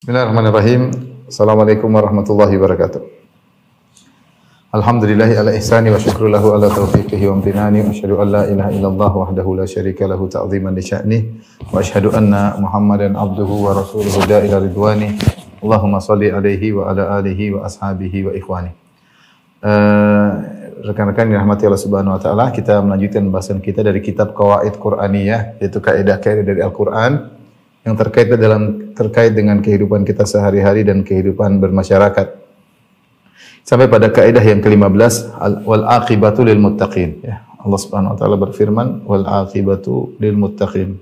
Bismillahirrahmanirrahim. Assalamualaikum warahmatullahi wabarakatuh. Alhamdulillahi ala ihsani wa syukru lahu ala taufiqihi wa amtinani wa asyhadu an la ilaha illallah wahdahu la syarika lahu ta'ziman li sya'nih wa asyhadu anna Muhammadan abduhu wa rasuluhu da ila ridwani. Allahumma salli alaihi wa ala alihi wa ashabihi wa ikhwani. Rekan-rekan yang dirahmati Allah Subhanahu wa taala, kita melanjutkan bahasan kita dari kitab Qawaid Qur'aniyah, yaitu kaidah-kaidah dari Al-Qur'an yang terkait dengan kehidupan kita sehari-hari dan kehidupan bermasyarakat. Sampai pada kaidah yang ke-15, wal aqibatu lil muttaqin. Ya, Allah Subhanahu wa taala berfirman, wal aqibatu lil muttaqin.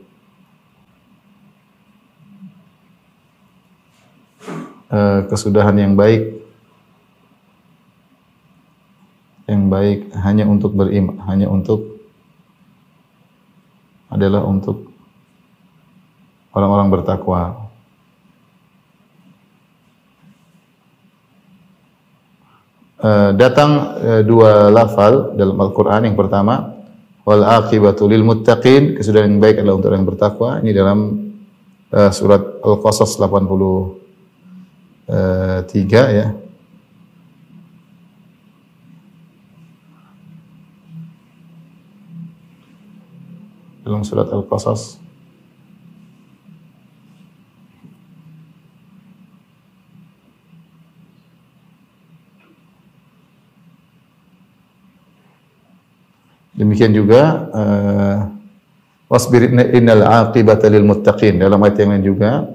Kesudahan yang baik hanya untuk beriman, adalah untuk orang-orang bertakwa. Datang dua lafal dalam Al-Quran. Yang pertama, wal aqibatu lil muttaqin, kesudahan yang baik adalah untuk orang yang bertakwa. Ini dalam surat Al-Qasas 83 ya. Dalam surat Al-Qasas demikian juga wasbir innal aqibata lil muttaqin. Dalam ayat yang lain juga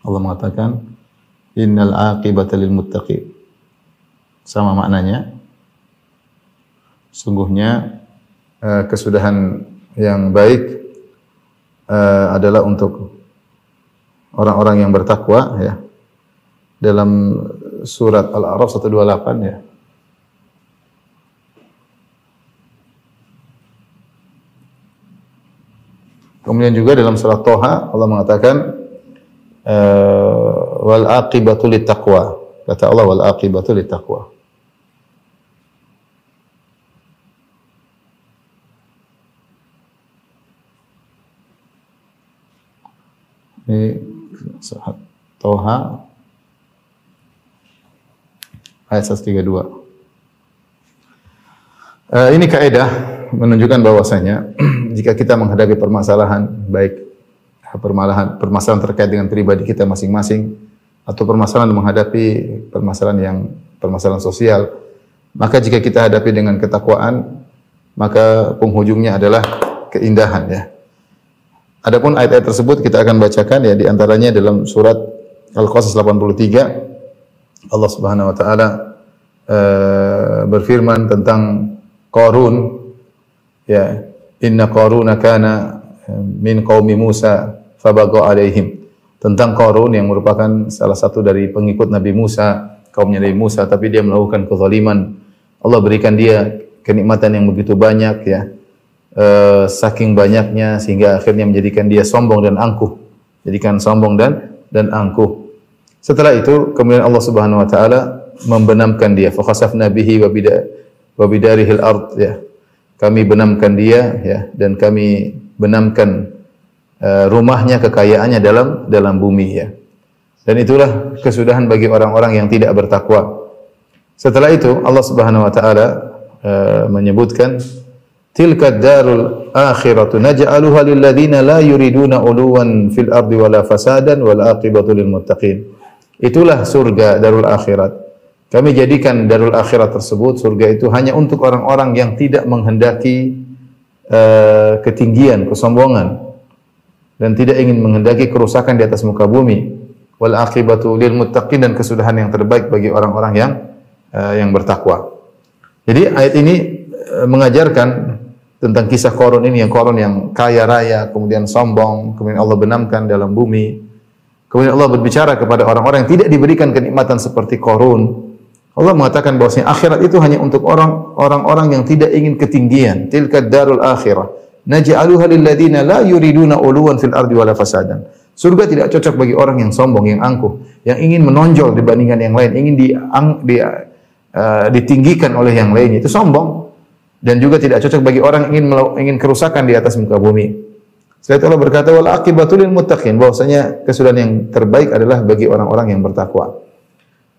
Allah mengatakan innal aqibata lil muttaqin. Sama maknanya. Sungguhnya kesudahan yang baik adalah untuk orang-orang yang bertakwa ya. Dalam surat Al-A'raf 128 ya. Kemudian juga dalam surat Toha Allah mengatakan wal aqibatu littaqwa. Kata Allah wal aqibatu littaqwa. Ini surat Toha ayat 132. Ini kaidah menunjukkan bahwasanya jika kita menghadapi permasalahan, baik permasalahan terkait dengan pribadi kita masing-masing atau permasalahan menghadapi permasalahan sosial, maka jika kita hadapi dengan ketakwaan, maka penghujungnya adalah keindahan ya. Adapun ayat-ayat tersebut kita akan bacakan ya, di antaranya dalam surat Al-Qasas 83 Allah Subhanahu wa taala berfirman tentang Qarun ya, inna Qaruna kana min qaumi Musa fabagha alaihim. Tentang Qarun yang merupakan salah satu dari pengikut Nabi Musa, kaumnya Nabi Musa, tapi dia melakukan kezaliman. Allah berikan dia kenikmatan yang begitu banyak ya. Saking banyaknya sehingga akhirnya menjadikan dia sombong dan angkuh. Jadikan sombong dan angkuh. Setelah itu kemudian Allah Subhanahu wa taala membenamkan dia, fa khasafna bihi wa bidarihil ard ya. Kami benamkan dia ya, dan kami benamkan rumahnya, kekayaannya dalam bumi ya. Dan itulah kesudahan bagi orang-orang yang tidak bertakwa. Setelah itu Allah Subhanahu wa taala menyebutkan tilka darul akhiratu naj'aluha lil ladzina la yuriduna uluwan fil ardi wala fasadan wal aqibatu lil muttaqin. Itulah surga darul akhirat. Kami jadikan darul akhirat tersebut, surga itu hanya untuk orang-orang yang tidak menghendaki ketinggian, kesombongan, dan tidak ingin menghendaki kerusakan di atas muka bumi. Wal aqibatu lil muttaqin, dan kesudahan yang terbaik bagi orang-orang yang bertakwa. Jadi ayat ini mengajarkan tentang kisah Qarun ini, yang Qarun yang kaya raya, kemudian sombong, kemudian Allah benamkan dalam bumi. Kemudian Allah berbicara kepada orang-orang yang tidak diberikan kenikmatan seperti Qarun. Allah mengatakan bahwasanya akhirat itu hanya untuk orang-orang yang tidak ingin ketinggian. Tilka darul akhirah naj'aluha lil ladzina la yuriduna uluwan fil ardi wala fasadan. Surga tidak cocok bagi orang yang sombong, yang angkuh, yang ingin menonjol dibandingkan yang lain, ingin ditinggikan oleh yang lain, itu sombong. Dan juga tidak cocok bagi orang yang ingin kerusakan di atas muka bumi. Setelah itu Allah berkata, wal aqibatu lil muttaqin, bahwasanya kesudahan yang terbaik adalah bagi orang-orang yang bertakwa.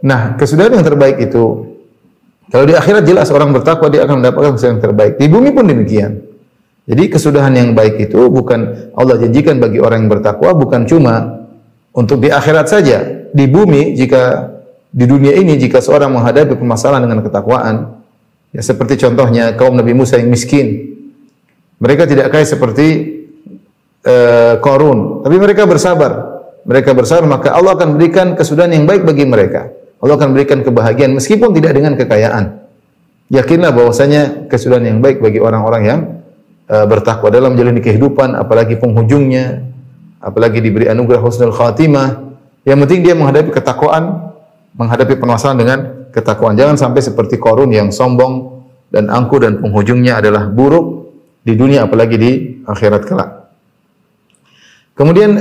Nah, kesudahan yang terbaik itu kalau di akhirat jelas orang bertakwa dia akan mendapatkan kesudahan yang terbaik. Di bumi pun demikian. Jadi kesudahan yang baik itu bukan Allah janjikan bagi orang yang bertakwa bukan cuma untuk di akhirat saja. Di bumi jika di dunia ini jika seorang menghadapi permasalahan dengan ketakwaan, ya seperti contohnya kaum Nabi Musa yang miskin. Mereka tidak kaya seperti Qarun, tapi mereka bersabar. Mereka bersabar maka Allah akan berikan kesudahan yang baik bagi mereka. Allah akan berikan kebahagiaan meskipun tidak dengan kekayaan. Yakinlah bahwasanya kesudahan yang baik bagi orang-orang yang bertakwa dalam menjalani kehidupan, apalagi penghujungnya, apalagi diberi anugerah husnul khatimah. Yang penting dia menghadapi ketakwaan, menghadapi permasalahan dengan ketakwaan. Jangan sampai seperti Qarun yang sombong dan angkuh dan penghujungnya adalah buruk di dunia apalagi di akhirat kelak. Kemudian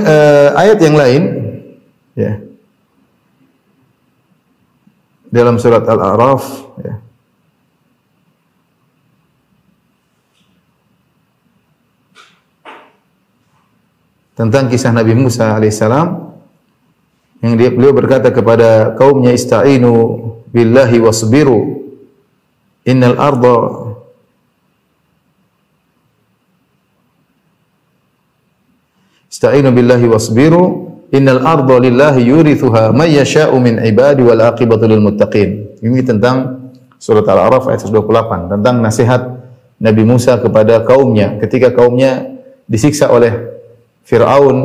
ayat yang lain ya. Dalam surat Al-A'raf ya. Tentang kisah Nabi Musa alaihissalam yang beliau berkata kepada kaumnya ista'inu billahi wasbiru innal arda ista'inu billahi wasbiru innal arda lillahi yurithuha may yasha'u min ibadi wal aqibatu lil muttaqin. Ini tentang surat Al-A'raf ayat 128 tentang nasihat Nabi Musa kepada kaumnya ketika kaumnya disiksa oleh Fir'aun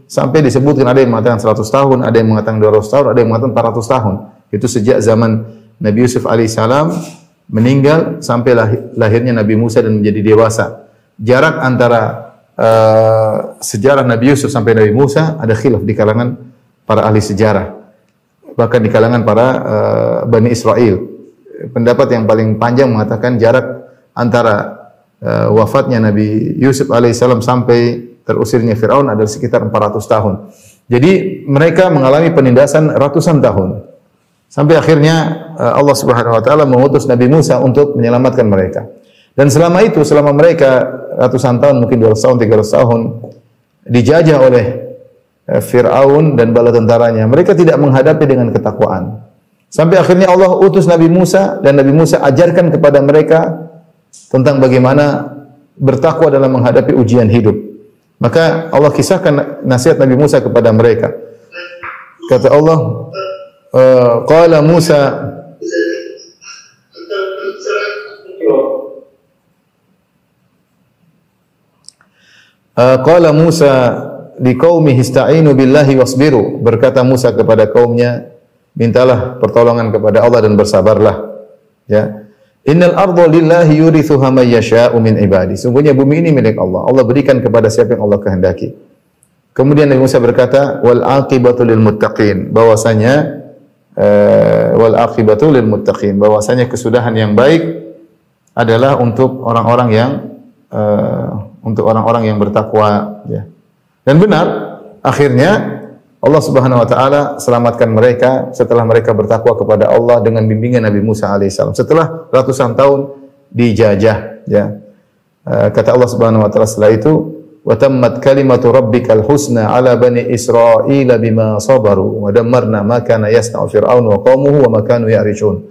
sampai disebutkan ada yang mengatakan 100 tahun, ada yang mengatakan 200 tahun, ada yang mengatakan 400 tahun. Itu sejak zaman Nabi Yusuf alaihissalam meninggal sampai lahirnya Nabi Musa dan menjadi dewasa. Jarak antara sejarah Nabi Yusuf sampai Nabi Musa ada khilaf di kalangan para ahli sejarah. Bahkan di kalangan para Bani Israel. Pendapat yang paling panjang mengatakan jarak antara wafatnya Nabi Yusuf alaihissalam sampai terusirnya Fir'aun adalah sekitar 400 tahun. Jadi mereka mengalami penindasan ratusan tahun. Sampai akhirnya Allah Subhanahu wa taala mengutus Nabi Musa untuk menyelamatkan mereka. Dan selama itu, selama mereka ratusan tahun, mungkin 200 tahun, 300 tahun dijajah oleh Fir'aun dan bala tentaranya, mereka tidak menghadapi dengan ketakwaan. Sampai akhirnya Allah utus Nabi Musa dan Nabi Musa ajarkan kepada mereka tentang bagaimana bertakwa dalam menghadapi ujian hidup. Maka Allah kisahkan nasihat Nabi Musa kepada mereka. Kata Allah, qala Musa qala Musa liqaumihi ista'inu billahi wasbiru. Berkata Musa kepada kaumnya, mintalah pertolongan kepada Allah dan bersabarlah. Ya. Innal arda lillahi yurithuha may yasha'u min ibadi. Sungguhnya bumi ini milik Allah. Allah berikan kepada siapa yang Allah kehendaki. Kemudian Nabi Musa berkata, wal aqibatu lil muttaqin. Bahwasanya wal aqibatu lil muttaqin. Bahwasanya kesudahan yang baik adalah untuk orang-orang yang bertakwa, ya. Dan benar, akhirnya Allah Subhanahu wa taala selamatkan mereka setelah mereka bertakwa kepada Allah dengan bimbingan Nabi Musa alaihissalam. Setelah ratusan tahun dijajah, ya. Kata Allah Subhanahu wa taala setelah itu, wa tammat kalimatu rabbikal husna ala bani Israila bima sabaru wa dammarna ma kana yasna'u fir'aun wa qaumuhu wa ma kanu ya'rishun.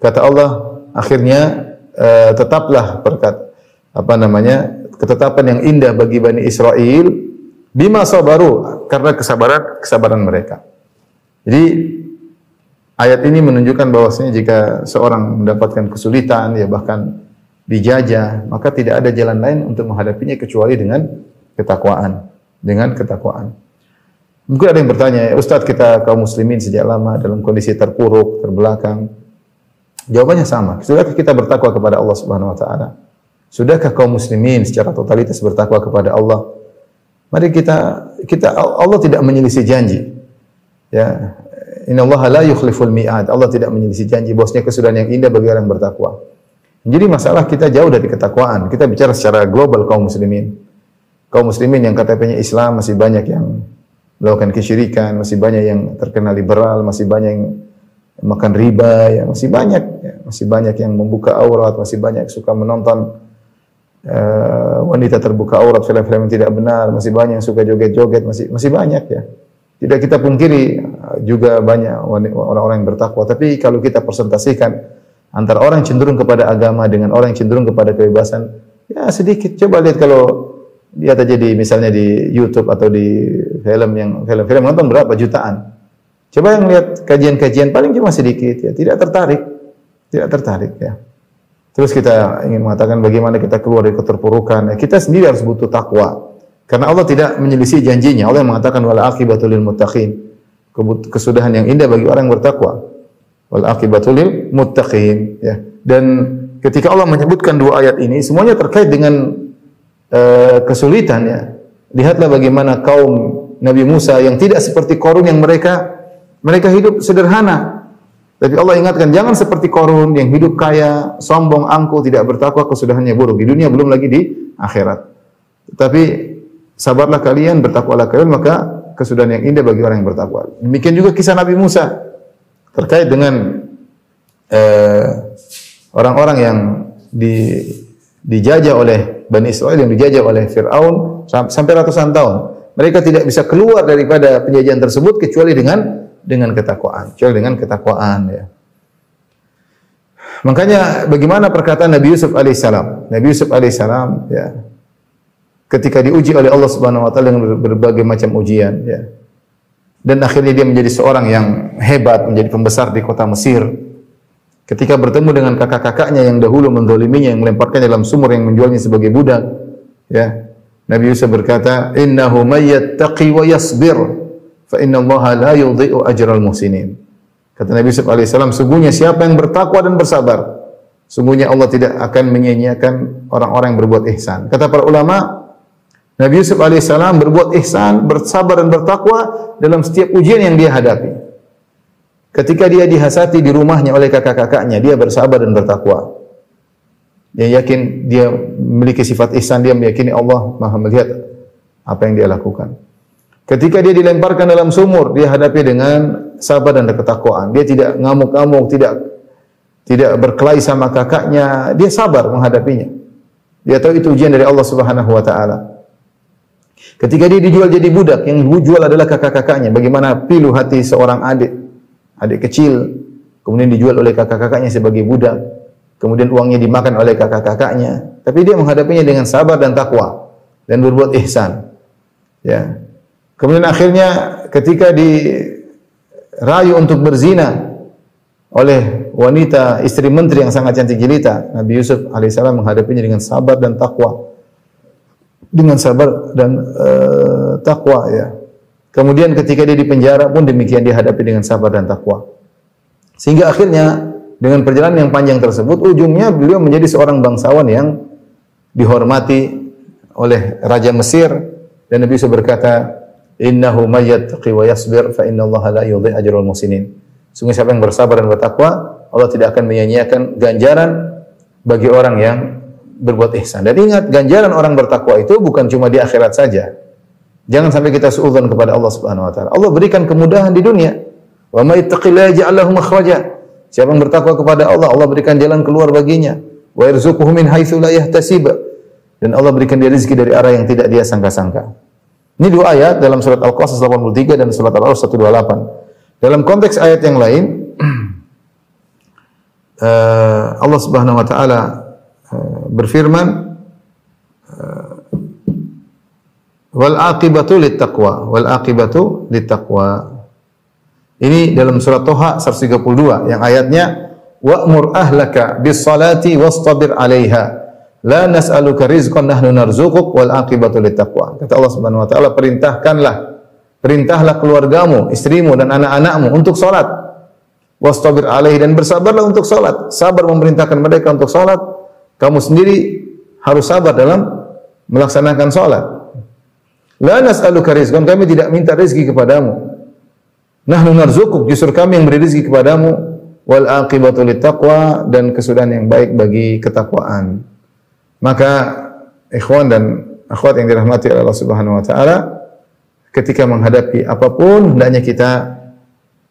Kata Allah, akhirnya tetaplah ketetapan yang indah bagi Bani Israel bima sabaru, karena kesabaran mereka. Jadi ayat ini menunjukkan bahwasanya jika seorang mendapatkan kesulitan, ya bahkan dijajah, maka tidak ada jalan lain untuk menghadapinya kecuali dengan ketakwaan. Mungkin ada yang bertanya, Ustaz, kita kaum muslimin sejak lama dalam kondisi terpuruk, terbelakang. Jawabannya sama. Sudahkah kita bertakwa kepada Allah Subhanahu wa taala? Sudahkah kaum muslimin secara totalitas bertakwa kepada Allah? Mari kita Allah tidak menyelisih janji. Ya. Innallaha la yukhliful mi'ad. Allah tidak menyelisih janji. Bahwasanya kesudahan yang indah bagi orang yang bertakwa. Jadi masalah kita jauh dari ketakwaan. Kita bicara secara global kaum muslimin. Kaum muslimin yang KTP-nya Islam masih banyak yang melakukan kesyirikan, masih banyak yang terkena liberal, masih banyak yang makan riba, masih banyak yang membuka aurat, masih banyak suka menonton wanita terbuka aurat, film-film yang tidak benar, masih banyak yang suka joget-joget, masih banyak ya. Tidak kita pungkiri juga banyak orang-orang yang bertakwa, tapi kalau kita presentasikan antara orang yang cenderung kepada agama dengan orang yang cenderung kepada kebebasan, ya sedikit. Coba lihat kalau lihat aja misalnya di YouTube atau di film-film nonton berapa jutaan. Coba yang lihat kajian-kajian paling cuma sedikit ya, tidak tertarik ya. Terus kita ingin mengatakan bagaimana kita keluar dari keterpurukan. Ya, kita sendiri harus butuh takwa. Karena Allah tidak menyelisih janjinya. Allah yang mengatakan wal aqibatu lil muttaqin. Kesudahan yang indah bagi orang yang bertakwa. Wal aqibatu lil muttaqin ya. Dan ketika Allah menyebutkan dua ayat ini semuanya terkait dengan kesulitan ya. Lihatlah bagaimana kaum Nabi Musa yang tidak seperti Qarun yang mereka hidup sederhana. Tapi Allah ingatkan jangan seperti Qarun yang hidup kaya, sombong, angkuh, tidak bertakwa, kesudahannya buruk di dunia belum lagi di akhirat. Tapi sabarlah kalian, bertakwalah kalian, maka kesudahan yang indah bagi orang yang bertakwa. Demikian juga kisah Nabi Musa terkait dengan orang-orang yang dijajah oleh Bani Israel, yang dijajah oleh Fir'aun sampai ratusan tahun. Mereka tidak bisa keluar daripada penjajahan tersebut kecuali dengan ketakwaan, ya. Makanya bagaimana perkataan Nabi Yusuf alaihissalam? Nabi Yusuf alaihissalam ya, ketika diuji oleh Allah Subhanahu wa taala dengan berbagai macam ujian ya. Dan akhirnya dia menjadi seorang yang hebat, menjadi pembesar di kota Mesir. Ketika bertemu dengan kakak-kakaknya yang dahulu menzaliminya, yang melemparkannya dalam sumur, yang menjualnya sebagai budak, ya. Nabi Yusuf berkata, "Innahu may yattaqi wa yasbir, fa innallaha la yudhi'u ajral muhsinin." Kata Nabi Yusuf alaihissalam, sungguhnya siapa yang bertakwa dan bersabar, sungguhnya Allah tidak akan menyia-nyiakan orang-orang yang berbuat ihsan. Kata para ulama, Nabi Yusuf alaihissalam berbuat ihsan, bersabar dan bertakwa dalam setiap ujian yang dia hadapi. Ketika dia dihasati di rumahnya oleh kakak-kakaknya, dia bersabar dan bertakwa. Dia yakin dia memiliki sifat ihsan, dia meyakini Allah Maha melihat apa yang dia lakukan. Ketika dia dilemparkan dalam sumur, dia hadapi dengan sabar dan ketakwaan. Dia tidak ngamuk-ngamuk, tidak berkelahi sama kakaknya, dia sabar menghadapinya. Dia tahu itu ujian dari Allah Subhanahu wa taala. Ketika dia dijual jadi budak, yang dijual adalah kakak-kakaknya. Bagaimana pilu hati seorang adik kecil, kemudian dijual oleh kakak-kakaknya sebagai budak, kemudian uangnya dimakan oleh kakak-kakaknya. Tapi dia menghadapinya dengan sabar dan takwa dan berbuat ihsan. Ya. Kemudian akhirnya ketika dirayu untuk berzina oleh wanita istri menteri yang sangat cantik jelita, Nabi Yusuf alaihissalam menghadapinya dengan sabar dan takwa. Dengan sabar dan takwa ya. Kemudian ketika dia di penjara pun demikian, dia hadapi dengan sabar dan takwa. Sehingga akhirnya dengan perjalanan yang panjang tersebut, ujungnya beliau menjadi seorang bangsawan yang dihormati oleh Raja Mesir. Dan Nabi Yusuf berkata, "Innahu may yattaqi wa yasbir fa innallaha la yudhi'u ajral muhsinin." Sungguh siapa yang bersabar dan bertakwa, Allah tidak akan menyia-nyiakan ganjaran bagi orang yang berbuat ihsan. Dan ingat, ganjaran orang bertakwa itu bukan cuma di akhirat saja. Jangan sampai kita suudzon kepada Allah Subhanahu wa taala. Allah berikan kemudahan di dunia. Wa may yattaqillaha yaj'al lahu makhraja. Siapa yang bertakwa kepada Allah, Allah berikan jalan keluar baginya. Wa yarzuquhu min haitsu la yahtasib. Dan Allah berikan dia rezeki dari arah yang tidak dia sangka-sangka. Ini dua ayat dalam surat Al-Qasas 83 dan surat Al-A'raf 128. Dalam konteks ayat yang lain, Allah Subhanahu wa taala berfirman, wal aqibatu littaqwa, wal aqibatu littaqwa. Ini dalam surat Toha 132 yang ayatnya, wa'mur ahlaka bis salati wastabir 'alaiha la nas'aluka rizqan nahnu narzuquk wal aqibatu littaqwa. Kata Allah Subhanahu wa taala, perintahlah keluargamu, istrimu dan anak-anakmu untuk salat. Wastabir 'alaihi, dan bersabarlah untuk salat. Sabar memerintahkan mereka untuk salat. Kamu sendiri harus sabar dalam melaksanakan salat. La nas'aluka rizqan, kami tidak minta rezeki kepadamu. Nahnu narzuquk, justru kami yang beri rezeki kepadamu. Wal aqibatu littaqwa, dan kesudahan yang baik bagi ketakwaan. Maka ikhwan dan akhwat yang dirahmati oleh Allah Subhanahu wa taala, ketika menghadapi apapun hendaknya kita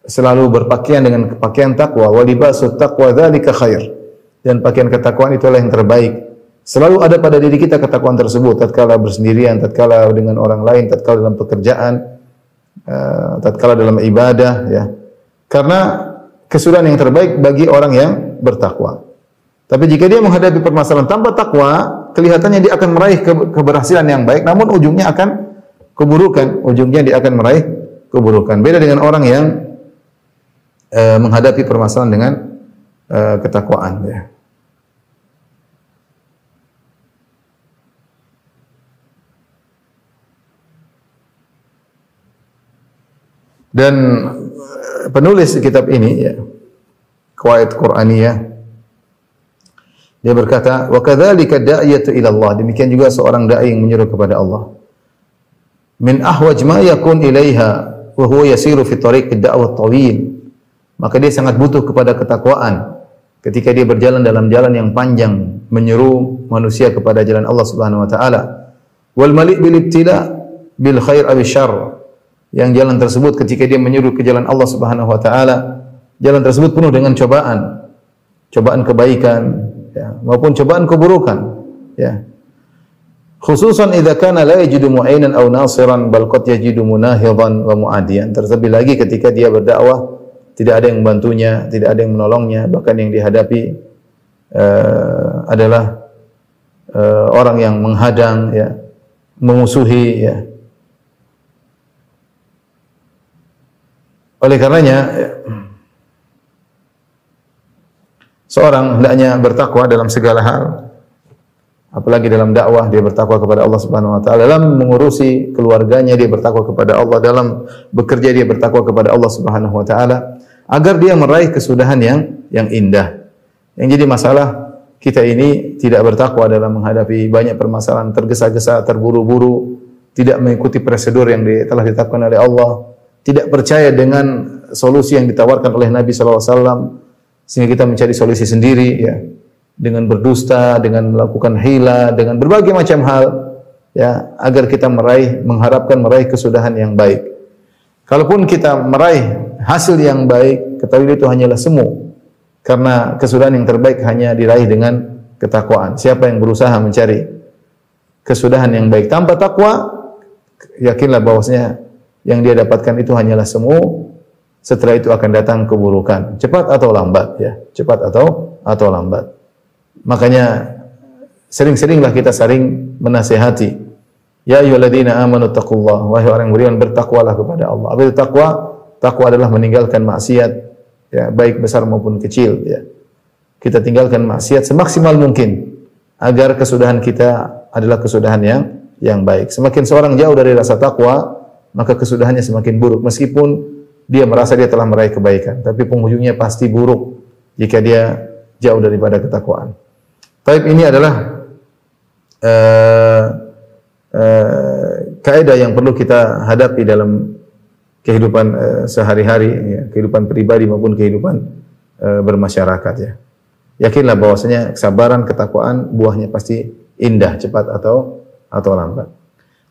selalu berpakaian dengan pakaian takwa. Wa libasut taqwa dzalika khair. Dan pakaian ketakwaan itulah yang terbaik. Selalu ada pada diri kita ketakwaan tersebut, tatkala bersendirian, tatkala dengan orang lain, tatkala dalam pekerjaan, tatkala dalam ibadah, ya. Karena kesudahan yang terbaik bagi orang yang bertakwa. Tapi jika dia menghadapi permasalahan tanpa takwa, kelihatannya dia akan meraih keberhasilan yang baik, namun ujungnya akan keburukan. Ujungnya dia akan meraih keburukan. Beda dengan orang yang menghadapi permasalahan dengan ketakwaan, ya. Dan penulis kitab ini, ya, Qawaid Qur'aniyah, dia berkata, wa kadzalika da'iyatu ila Allah. Demikian juga seorang dai yang menyeru kepada Allah. Min ahwaj ma yakun ilaiha wa huwa yasiru fi tariqid da'wah tawil. Maka dia sangat butuh kepada ketakwaan ketika dia berjalan dalam jalan yang panjang menyeru manusia kepada jalan Allah Subhanahu wa taala. Wal mali' bil ibtila bil khair aw syarr. Yang jalan tersebut ketika dia menyeru ke jalan Allah Subhanahu wa taala, jalan tersebut penuh dengan cobaan. Cobaan kebaikan, ya, maupun cobaan keburukan, ya. Khususan idza kana la yajidu mu'inan aw nasiran bal qad yajidu munahidan wa mu'adiyan. Terlebih lagi ketika dia berdakwah tidak ada yang membantunya, tidak ada yang menolongnya, bahkan yang dihadapi adalah orang yang menghadang, ya, memusuhi, ya. Oleh karenanya, ya, seorang hendaknya bertakwa dalam segala hal, apalagi dalam dakwah dia bertakwa kepada Allah Subhanahu wa taala, dalam mengurusi keluarganya dia bertakwa kepada Allah, dalam bekerja dia bertakwa kepada Allah Subhanahu wa taala, agar dia meraih kesudahan yang indah. Yang jadi masalah kita ini tidak bertakwa dalam menghadapi banyak permasalahan, tergesa-gesa, terburu-buru, tidak mengikuti prosedur yang telah ditetapkan oleh Allah, tidak percaya dengan solusi yang ditawarkan oleh Nabi sallallahu alaihi wasallam, sehingga kita mencari solusi sendiri, ya, dengan berdusta, dengan melakukan hila, dengan berbagai macam hal, ya, agar kita mengharapkan meraih kesudahan yang baik. Kalaupun kita meraih hasil yang baik, ketahui itu hanyalah semu, karena kesudahan yang terbaik hanya diraih dengan ketakwaan. Siapa yang berusaha mencari kesudahan yang baik tanpa takwa, yakinlah bahwasanya yang dia dapatkan itu hanyalah semu. Setelah itu akan datang keburukan, cepat atau lambat, ya, cepat atau lambat. Makanya sering-seringlah kita saling menasihati. Ya ayyuhalladzina amanu taqullaha, wahai orang yang beriman, bertakwalah kepada Allah. Apa itu takwa? Takwa adalah meninggalkan maksiat, ya, baik besar maupun kecil, ya. Kita tinggalkan maksiat semaksimal mungkin agar kesudahan kita adalah kesudahan yang baik. Semakin seorang jauh dari rasa takwa, maka kesudahannya semakin buruk, meskipun dia merasa dia telah meraih kebaikan, tapi penghujungnya pasti buruk jika dia jauh daripada ketakwaan. Taib ini adalah kaidah yang perlu kita hadapi dalam kehidupan sehari-hari, ya, kehidupan pribadi maupun kehidupan bermasyarakat, ya. Yakinlah bahwasanya kesabaran, ketakwaan buahnya pasti indah, cepat atau lambat.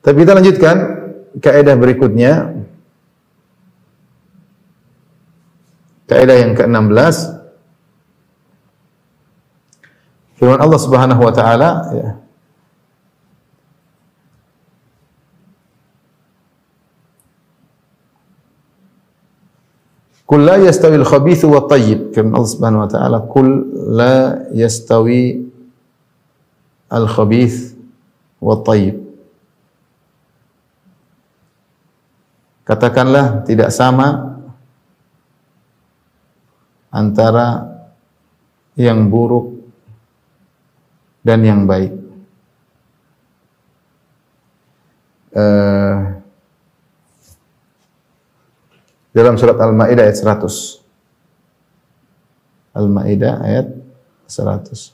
Tapi kita lanjutkan kaidah berikutnya. Kaidah yang ke-16, firman Allah Subhanahu wa taala, ya, Qul la yastawi al-khabithu wa tayyib. Firman Allah Subhanahu wa taala, Qul la yastawi al-khabith wa tayyib. Katakanlah tidak sama antara yang buruk dan yang baik. Dalam surat Al-Maidah ayat 100. Al-Maidah ayat 100.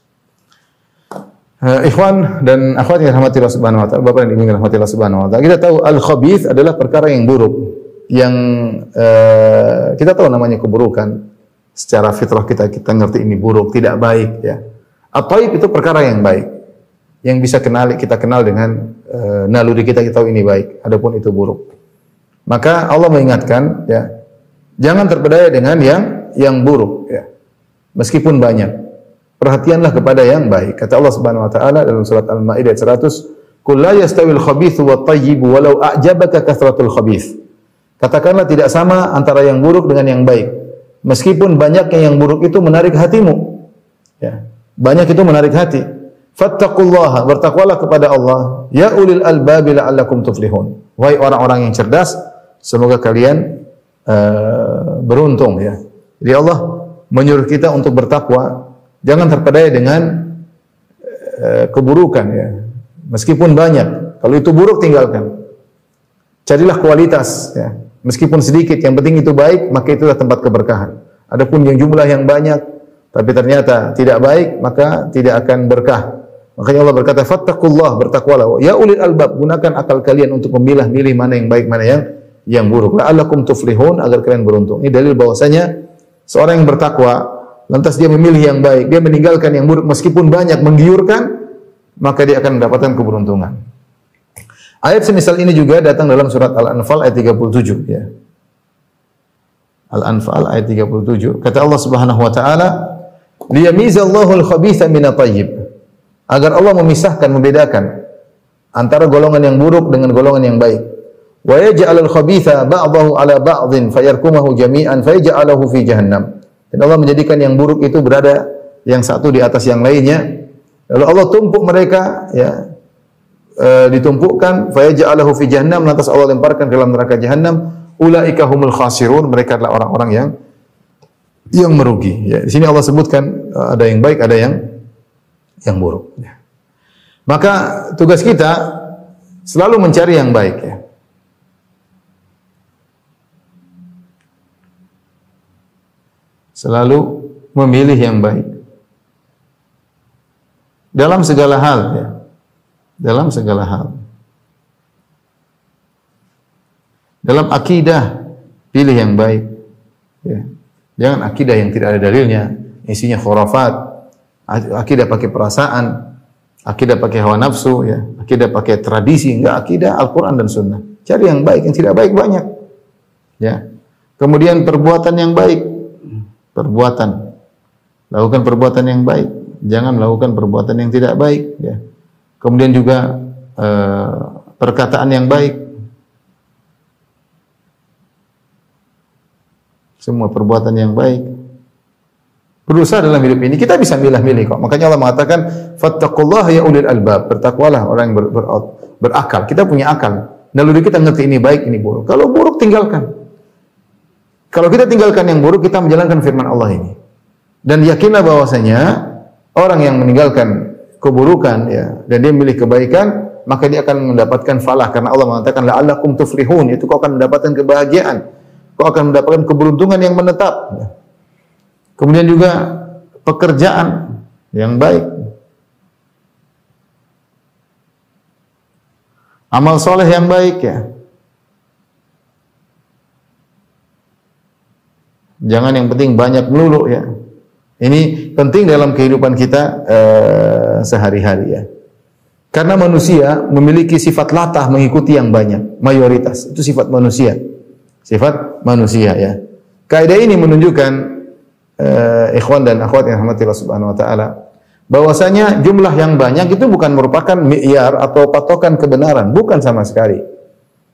Ikhwan dan akhwat yang rahmati Allah Subhanahu wa taala, Bapak yang dimuliakan rahmati Allah Subhanahu wa taala. Kita tahu al-khabith adalah perkara yang buruk, yang kita tahu namanya keburukan. Secara fitrah kita ngerti ini buruk, tidak baik, ya. At-thayyib itu perkara yang baik, yang bisa kita kenal dengan naluri kita tahu ini baik, adapun itu buruk. Maka Allah mengingatkan, ya, jangan terpedaya dengan yang buruk, ya. Meskipun banyak. perhatianlah kepada yang baik. Kata Allah Subhanahu wa taala dalam surat Al-Maidah 100, "Qul la yastawil khabithu wat thayyibu walau a'jabaka kathratul khabith." Katakanlah tidak sama antara yang buruk dengan yang baik. Meskipun banyaknya yang buruk itu menarik hatimu. Ya. Banyak itu menarik hati. Fattaqullaha, bertakwalah kepada Allah. Ya ulil albabi la'allakum tuflihun. Wahai orang-orang yang cerdas, semoga kalian beruntung ya. Jadi Allah menyuruh kita untuk bertakwa, jangan terpedaya dengan keburukan ya. Meskipun banyak, kalau itu buruk tinggalkan. Carilah kualitas ya. Meskipun sedikit, yang penting itu baik, maka itulah tempat keberkahan. Adapun yang jumlah yang banyak tapi ternyata tidak baik, maka tidak akan berkah. Makanya Allah berkata, "Fattaqullah", bertakwalah. Ya ulil albab, gunakan akal kalian untuk memilah-milih mana yang baik, mana yang buruk. La'allakum tuflihun, agar kalian beruntung. Ini dalil bahwasanya seorang yang bertakwa, lantas dia memilih yang baik, dia meninggalkan yang buruk meskipun banyak menggiurkan, maka dia akan mendapatkan keberuntungan. Ayat semisal ini juga datang dalam surat Al-Anfal ayat 37 ya. Al-Anfal ayat 37. Kata Allah Subhanahu wa taala, "Liyamizallahu al-khabitha minat thayyib." Agar Allah memisahkan, membedakan antara golongan yang buruk dengan golongan yang baik. Wa yaj'alul khabitha ba'dahu 'ala ba'dhin fayarkumuhu jami'an fayaj'aluhu fi jahannam. Dan Allah menjadikan yang buruk itu berada yang satu di atas yang lainnya. Lalu Allah tumpuk mereka ya, ditumpukkan fayaj'aluhu fi jahannam, lantas Allah lemparkan ke dalam neraka jahannam. Ulaika humul khasirun, mereka adalah orang-orang yang merugi. Ya, di sini Allah sebutkan ada yang baik, ada yang buruk. Ya. Maka tugas kita selalu mencari yang baik ya. Selalu memilih yang baik. Dalam segala hal ya. Dalam segala hal. Dalam akidah pilih yang baik. Ya. Jangan akidah yang tidak ada dalilnya, isinya khurafat. Akidah pakai perasaan, akidah pakai hawa nafsu, ya, akidah pakai tradisi, enggak, akidah Al-Quran dan Sunnah. Cari yang baik, yang tidak baik banyak. Ya. Kemudian perbuatan yang baik, perbuatan, lakukan perbuatan yang baik, jangan melakukan perbuatan yang tidak baik. Ya. Kemudian juga perkataan yang baik, semua perbuatan yang baik. Berusaha dalam hidup ini, kita bisa milih-milih kok. Makanya Allah mengatakan, "Fattaqullaha ya ulil albab." Bertakwalah orang yang berakal. Kita punya akal. Naluri kita ngerti ini baik, ini buruk. Kalau buruk tinggalkan. Kalau kita tinggalkan yang buruk, kita menjalankan firman Allah ini. Dan yakinlah bahwasanya orang yang meninggalkan keburukan ya, dan dia memilih kebaikan, maka dia akan mendapatkan falah, karena Allah mengatakan la'allakum tuflihun, itu kau akan mendapatkan kebahagiaan. Kau akan mendapatkan keberuntungan yang menetap. Ya. Kemudian juga pekerjaan yang baik. Amal soleh yang baik ya. Jangan yang penting banyak melulu ya. Ini penting dalam kehidupan kita sehari-hari ya. Karena manusia memiliki sifat latah mengikuti yang banyak, mayoritas. Itu sifat manusia. Sifat manusia ya. Kaidah ini menunjukkan ikhwan dan akhwat yang rahmati Allah Subhanahu wa taala, bahwasanya jumlah yang banyak itu bukan merupakan mi'yar atau patokan kebenaran, bukan sama sekali.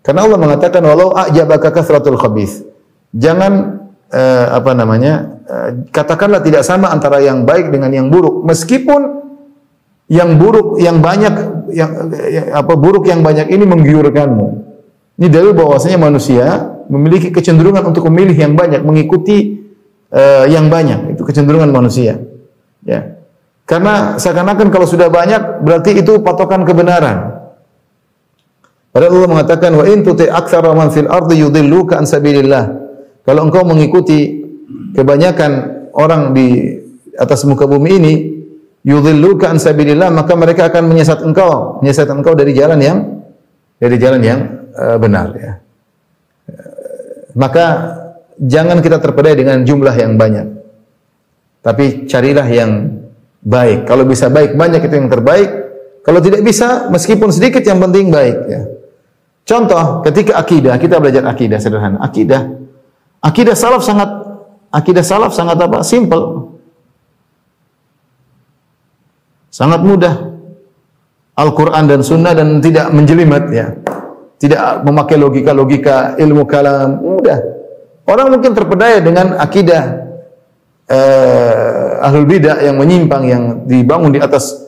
Karena Allah mengatakan walau a'jabaka kathratul khabith. Jangan katakanlah tidak sama antara yang baik dengan yang buruk, meskipun yang buruk yang banyak buruk yang banyak ini menggiurkanmu. Ini dalil bahwasanya manusia memiliki kecenderungan untuk memilih yang banyak, mengikuti yang banyak, itu kecenderungan manusia. Ya. Karena seakan-akan kalau sudah banyak berarti itu patokan kebenaran. Padahal Allah mengatakan wa in tuti aktsara man fil ardi yudilluka an sabilillah. Kalau engkau mengikuti kebanyakan orang di atas muka bumi ini, yudilluka an sabilillah, maka mereka akan menyesatkan engkau dari jalan yang benar ya. Maka jangan kita terpedaya dengan jumlah yang banyak, tapi carilah yang baik. Kalau bisa baik banyak, itu yang terbaik. Kalau tidak bisa, meskipun sedikit, yang penting baik. Ya. Contoh, ketika akidah, kita belajar akidah sederhana. Akidah salaf sangat apa? Simple. Sangat mudah. Al-Quran dan Sunnah dan tidak menjelimet ya. Tidak memakai logika-logika ilmu kalam. Mudah. Orang mungkin terpedaya dengan akidah ahlul bidah yang menyimpang, yang dibangun di atas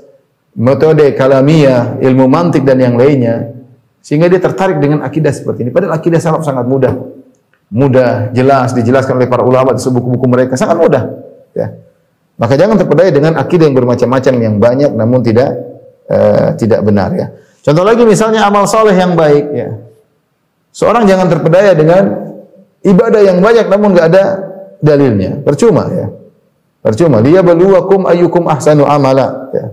metode kalamiyah, ilmu mantik dan yang lainnya, sehingga dia tertarik dengan akidah seperti ini. Padahal akidah salaf sangat mudah, jelas dijelaskan oleh para ulama di buku-buku mereka, sangat mudah. Ya. Maka jangan terpedaya dengan akidah yang bermacam-macam, yang banyak namun tidak benar. Ya. Contoh lagi misalnya amal soleh yang baik. Ya. Seorang jangan terpedaya dengan ibadah yang banyak namun nggak ada dalilnya, percuma ya. Percuma. Liyabluwakum ayyukum ahsanu amala. Ya.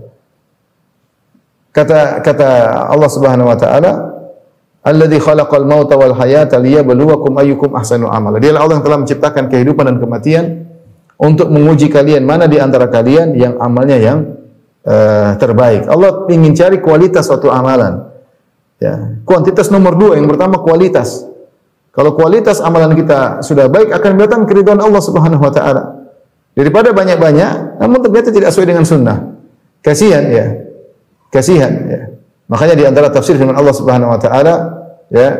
Kata Allah Subhanahu wa taala, "Alladzi khalaqal mauta wal hayata liyabluwakum ayyukum ahsanu amala." Dialah Allah yang telah menciptakan kehidupan dan kematian untuk menguji kalian mana di antara kalian yang amalnya yang terbaik. Allah ingin cari kualitas suatu amalan. Ya, kuantitas nomor 2, yang pertama kualitas. Kalau kualitas amalan kita sudah baik, akan datang keridhaan Allah Subhanahu wa taala. Daripada banyak-banyak namun ternyata tidak sesuai dengan sunnah. Kasihan ya. Kasihan ya. Makanya di antara tafsir firman Allah Subhanahu wa taala ya,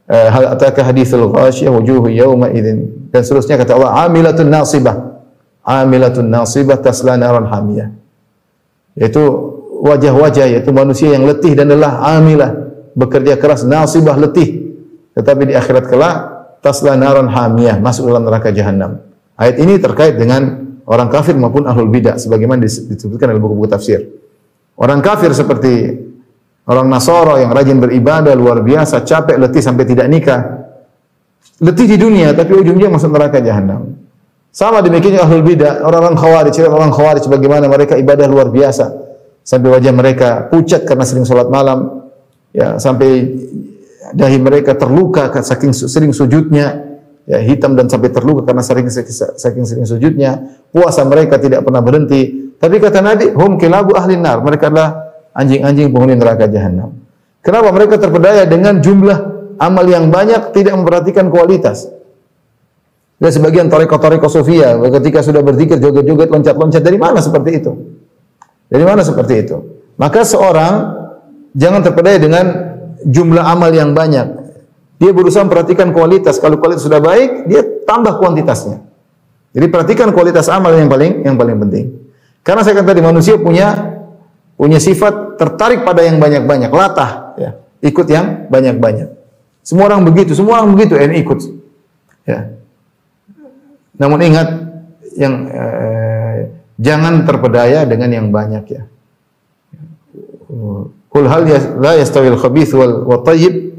hal ataka haditsul ghasyiyah wujuhu yawma idzin, dan seterusnya kata Allah, amilatun nasibah tasla naran hamiyah. Yaitu wajah-wajah, yaitu manusia yang letih dan lelah, amilah, bekerja keras, nasibah, letih, tetapi di akhirat kelak tasla naran hamiyah, masuk dalam neraka jahanam. Ayat ini terkait dengan orang kafir maupun ahlul bidah sebagaimana disebutkan dalam buku-buku tafsir. Orang kafir seperti orang Nasara yang rajin beribadah luar biasa, capek, letih sampai tidak nikah. Letih di dunia tapi ujungnya masuk neraka jahanam. Sama demikian ahlul bidah, orang-orang khawarij bagaimana mereka ibadah luar biasa sampai wajah mereka pucat karena sering salat malam. Ya, sampai dahi mereka terluka saking sering sujudnya, ya, hitam dan sampai terluka karena saking sering sujudnya. Puasa mereka tidak pernah berhenti. Tapi kata Nabi, hum kilabu ahli nar, mereka adalah anjing-anjing penghuni neraka jahanam. Kenapa? Mereka terpedaya dengan jumlah amal yang banyak, tidak memperhatikan kualitas. Dan sebagian tarekat-tarekat sufia ketika sudah berzikir joget-joget, loncat-loncat, dari mana seperti itu? Dari mana seperti itu? Maka seorang jangan terpedaya dengan jumlah amal yang banyak. Dia berusaha memperhatikan kualitas. Kalau kualitas sudah baik, dia tambah kuantitasnya. Jadi perhatikan kualitas amal yang paling penting. Karena saya katakan tadi, manusia punya sifat tertarik pada yang banyak-banyak, latah, ya, ikut yang banyak-banyak. Semua orang begitu, ini ikut. Ya. Namun ingat, jangan terpedaya dengan yang banyak ya. Qul hal la yastawil khabith wal thayyib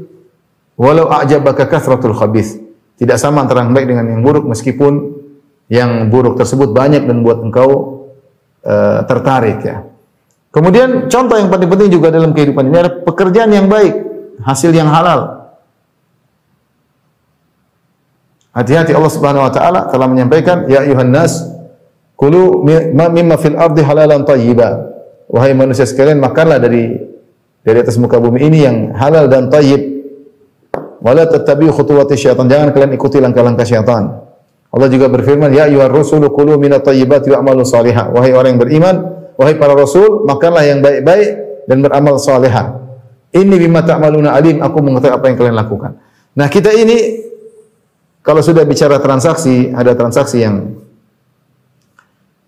walau a'jabaka kathratul khabith. Tidak sama antara yang baik dengan yang buruk, meskipun yang buruk tersebut banyak dan buat engkau tertarik ya. Kemudian contoh yang paling penting juga dalam kehidupan ini adalah pekerjaan yang baik, hasil yang halal. Hati-hati, Allah Subhanahu wa taala telah menyampaikan, ya ayuhan nas kulu mimma fil ardi halalan thayyiba. Wahai manusia sekalian, makanlah dari atas muka bumi ini yang halal dan thayyib. Wala tattabi'u khutuwati syaitan, jangan kalian ikuti langkah-langkah syaitan. Allah juga berfirman, ya ayyuhar rusulu kulu minat thayyibati wa'malu salihah. Wahai orang yang beriman, wahai para rasul, makanlah yang baik-baik dan beramal salihah. Inni bima ta'maluna alim, aku mengetahui apa yang kalian lakukan. Nah, kita ini kalau sudah bicara transaksi, ada transaksi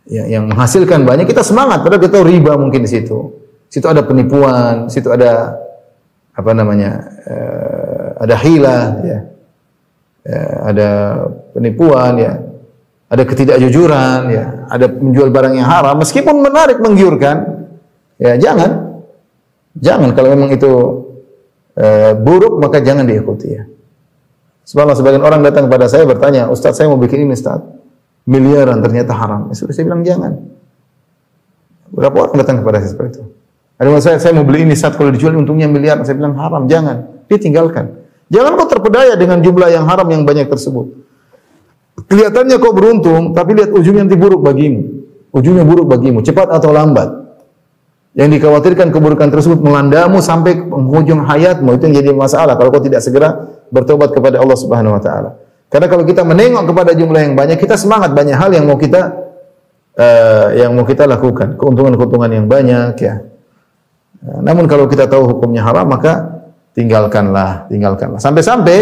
yang menghasilkan banyak, kita semangat, padahal kita tahu riba mungkin di situ. Situ ada penipuan, situ ada ada hilah ya. Ada penipuan ya, ada ketidakjujuran ya, ada menjual barang yang haram, meskipun menarik, menggiurkan, ya jangan kalau memang itu buruk, maka jangan diikuti ya. Subhanallah, sebagian orang datang kepada saya bertanya, Ustaz, saya mau bikin ini Ustaz, miliaran, ternyata haram. Ya sudah, saya bilang jangan. Berapa orang datang kepada saya seperti itu? Ada yang saya mau beli ini Ustaz, kalau dijual untungnya miliar, saya bilang haram, jangan, ditinggalkan. Jangan kau terpedaya dengan jumlah yang haram yang banyak tersebut. Kelihatannya kau beruntung, tapi lihat ujungnya nanti buruk bagimu. Ujungnya buruk bagimu, cepat atau lambat. Yang dikhawatirkan keburukan tersebut melandamu sampai penghujung hayatmu, itu yang jadi masalah kalau kau tidak segera bertobat kepada Allah Subhanahu wa taala. Karena kalau kita menengok kepada jumlah yang banyak, kita semangat, banyak hal yang mau kita yang mau kita lakukan, keuntungan-keuntungan yang banyak ya. Namun kalau kita tahu hukumnya haram maka tinggalkanlah. Sampai-sampai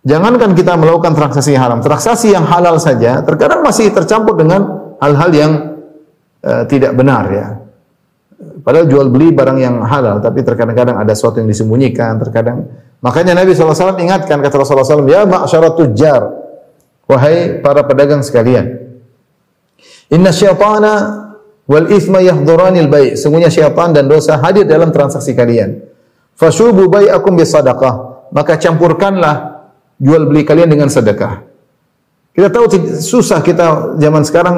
jangankan kita melakukan transaksi haram, transaksi yang halal saja terkadang masih tercampur dengan hal-hal yang tidak benar ya. Padahal jual beli barang yang halal, tapi terkadang-kadang ada sesuatu yang disembunyikan, terkadang. Makanya Nabi SAW ingatkan, kata Rasulullah SAW, ya ma'asyarat tujjar, wahai para pedagang sekalian, inna syaitana wal ithma yahdhuranil bai', sungguhnya syaitan dan dosa hadir dalam transaksi kalian. Fashubu bai'akum bisadaqah, maka campurkanlah jual beli kalian dengan sedekah. Kita tahu susah kita zaman sekarang,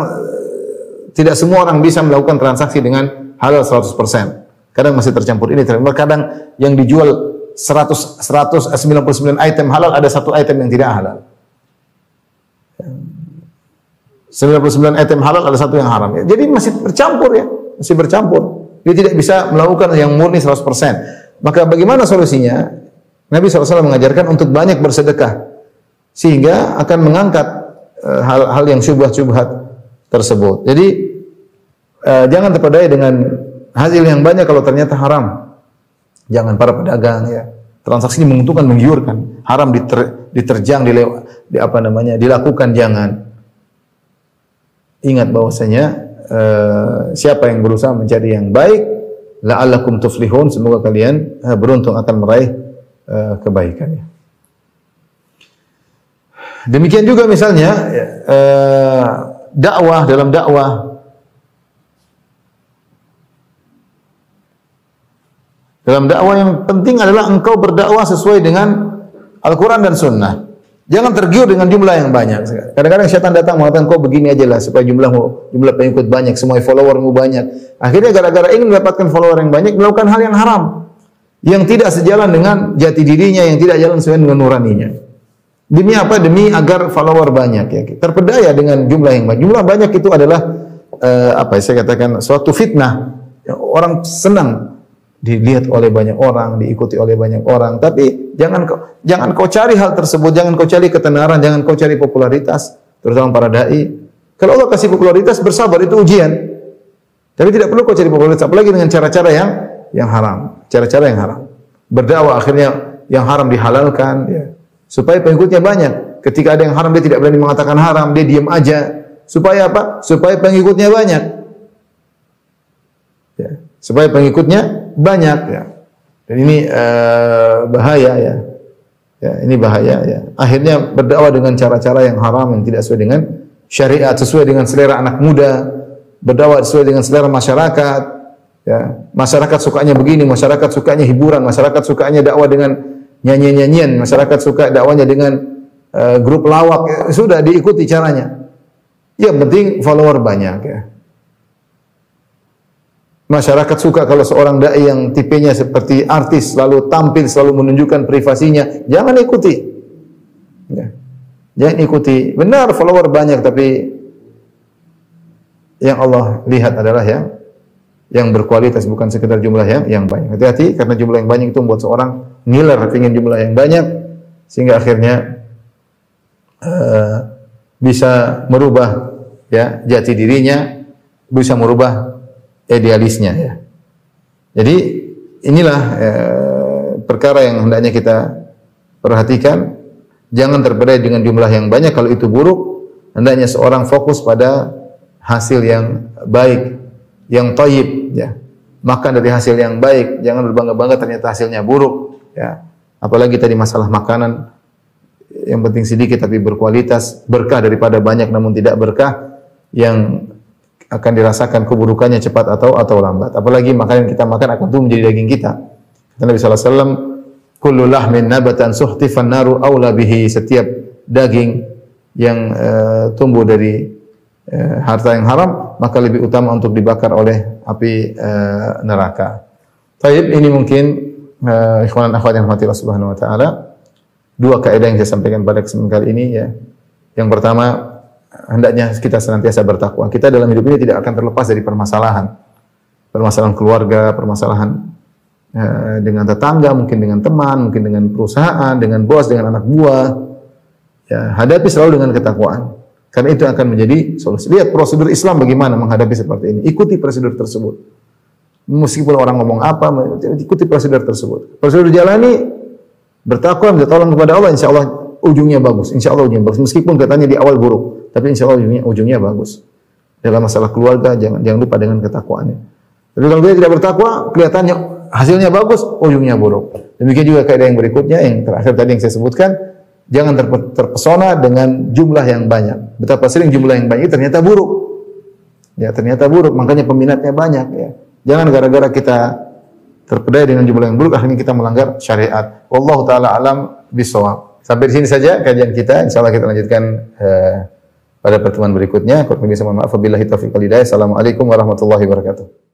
tidak semua orang bisa melakukan transaksi dengan halal 100%. Kadang masih tercampur ini, kadang yang dijual 99 item halal, ada satu item yang tidak halal. 99 item halal, ada satu yang haram. Ya. Jadi masih bercampur ya, masih bercampur. Dia tidak bisa melakukan yang murni 100%. Maka bagaimana solusinya? Nabi SAW mengajarkan untuk banyak bersedekah, sehingga akan mengangkat hal-hal yang syubhat-syubhat tersebut. Jadi jangan terpedaya dengan hasil yang banyak kalau ternyata haram. Jangan para pedagang ya. Transaksi ini menguntungkan, menggiurkan. Haram diterjang, dilakukan, jangan. Ingat bahwasanya siapa yang berusaha mencari yang baik, la'allakum tuflihun, semoga kalian beruntung akan meraih kebaikannya. Demikian juga misalnya dakwah, dalam dakwah yang penting adalah engkau berdakwah sesuai dengan Al-Quran dan Sunnah. Jangan tergiur dengan jumlah yang banyak. Kadang-kadang syaitan datang mengatakan kau begini aja lah supaya jumlah pengikut banyak, semua followermu banyak. Akhirnya gara-gara ingin mendapatkan follower yang banyak, melakukan hal yang haram, yang tidak sejalan dengan jati dirinya, yang tidak jalan sesuai dengan nuraninya. Demi apa? Demi agar follower banyak ya. Terpedaya dengan jumlah yang banyak. Jumlah banyak itu adalah saya katakan suatu fitnah. Orang senang dilihat oleh banyak orang, diikuti oleh banyak orang, tapi jangan kau cari hal tersebut, jangan kau cari ketenaran, jangan kau cari popularitas, terutama para dai. Kalau Allah kasih popularitas, bersabar, itu ujian. Tapi tidak perlu kau cari popularitas, apalagi dengan cara-cara yang haram, cara-cara yang haram. Berdakwah akhirnya yang haram dihalalkan, ya. Supaya pengikutnya banyak. Ketika ada yang haram, dia tidak berani mengatakan haram, dia diam aja. Supaya apa? Supaya pengikutnya banyak. Ya. Supaya pengikutnya banyak ya. Dan ini bahaya ya. Ya, ini bahaya ya. Akhirnya berdakwah dengan cara-cara yang haram, yang tidak sesuai dengan syariat, sesuai dengan selera anak muda, berdakwah sesuai dengan selera masyarakat. Ya, masyarakat sukanya begini, masyarakat sukanya hiburan, masyarakat sukanya dakwah dengan nyanyian-nyanyian, masyarakat suka dakwahnya dengan grup lawak. Ya, sudah diikuti caranya. Yang penting follower banyak ya. Masyarakat suka kalau seorang dai yang tipenya seperti artis, selalu tampil, selalu menunjukkan privasinya. Jangan ikuti. Ya. Jangan ikuti. Benar follower banyak, tapi yang Allah lihat adalah yang berkualitas, bukan sekedar jumlah yang banyak. Hati-hati, karena jumlah yang banyak itu membuat seorang ngiler, ingin jumlah yang banyak, sehingga akhirnya bisa merubah ya jati dirinya, bisa merubah idealisnya ya. Jadi inilah perkara yang hendaknya kita perhatikan. Jangan terpedaya dengan jumlah yang banyak, kalau itu buruk. Hendaknya seorang fokus pada hasil yang baik, yang thayyib ya. Makan dari hasil yang baik, jangan berbangga-bangga ternyata hasilnya buruk ya. Apalagi tadi masalah makanan, yang penting sedikit tapi berkualitas, berkah daripada banyak namun tidak berkah, yang akan dirasakan keburukannya cepat atau lambat. Apalagi makanan yang kita makan akan tumbuh menjadi daging kita. Kata Nabi sallallahu alaihi wasallam, kullu lahmin nabatan suhtifan naru aula bihi. Setiap daging yang tumbuh dari harta yang haram, maka lebih utama untuk dibakar oleh api neraka. Baik, ini mungkin ikhwan dan akhwat yang rahmati Allah Subhanahu wa taala, dua kaidah yang saya sampaikan pada kesempatan kali ini ya. Yang pertama, hendaknya kita senantiasa bertakwa. Kita dalam hidup ini tidak akan terlepas dari permasalahan. Permasalahan keluarga, permasalahan dengan tetangga, mungkin dengan teman, mungkin dengan perusahaan, dengan bos, dengan anak buah. Ya, hadapi selalu dengan ketakwaan. Karena itu akan menjadi solusi. Lihat prosedur Islam bagaimana menghadapi seperti ini. Ikuti prosedur tersebut. Meskipun orang ngomong apa, ikuti prosedur tersebut. Prosedur jalani, bertakwa, minta tolong kepada Allah, insya Allah ujungnya bagus. Insya Allah ujungnya bagus. Meskipun katanya di awal buruk, tapi insya Allah ujungnya bagus. Dalam masalah keluarga, jangan lupa dengan ketakwaannya. Tapi kalau dia tidak bertakwa, kelihatannya hasilnya bagus, ujungnya buruk. Demikian juga kaidah yang berikutnya, yang terakhir tadi yang saya sebutkan, jangan terpesona dengan jumlah yang banyak. Betapa sering jumlah yang banyak ternyata buruk. Ya, ternyata buruk, makanya peminatnya banyak ya. Jangan gara-gara kita terpedaya dengan jumlah yang buruk akhirnya kita melanggar syariat. Wallahu taala alam bisawab. Sampai di sini saja kajian kita. Insyaallah kita lanjutkan pada pertemuan berikutnya. Kurang lebih mohon maaf. Wabillahi taufiq wal hidayah. Assalamualaikum warahmatullahi wabarakatuh.